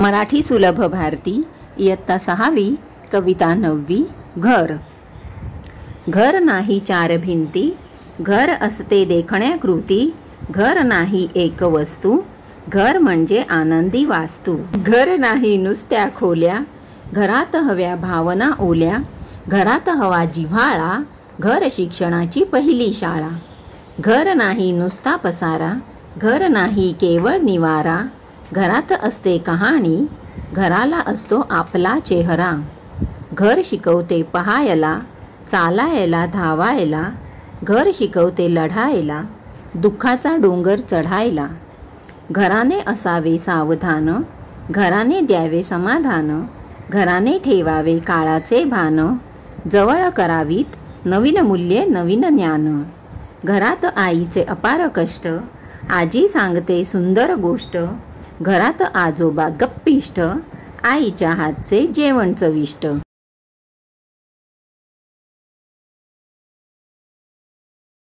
मराठी सुलभ भारती इयत्ता 6वी कविता 9वी घर। घर नाही चार भिंती, घर असते देखण्या कृती, घर नाही एक वस्तू, घर म्हणजे आनंदी वास्तू। घर नाही नुसत्या खोल्या, घरात हव्या भावना ओल्या, घरात हवा जिव्हाळा, घर शिक्षणाची पहिली शाळा। घर नाही नुसता पसारा, घर नाही केवळ निवारा, घरात असते कहाणी, घराला असतो आपला चेहरा। घर शिकवते पहायला, चालायला धावायला, घर शिकवते लढायला, दुःखाचा डोंगर चढायला। घराने असावे सावधान, घराने द्यावे समाधान, घराने ठेवावे काळाचे भान, जवळ करावीत नवीन मूल्ये नवीन ज्ञान। घरात आईचे अपार कष्ट, आजी सांगते सुंदर गोष्ट, घरात आजोबा गप्पिष्ट, आईच्या हातचे जेवण चविष्ट।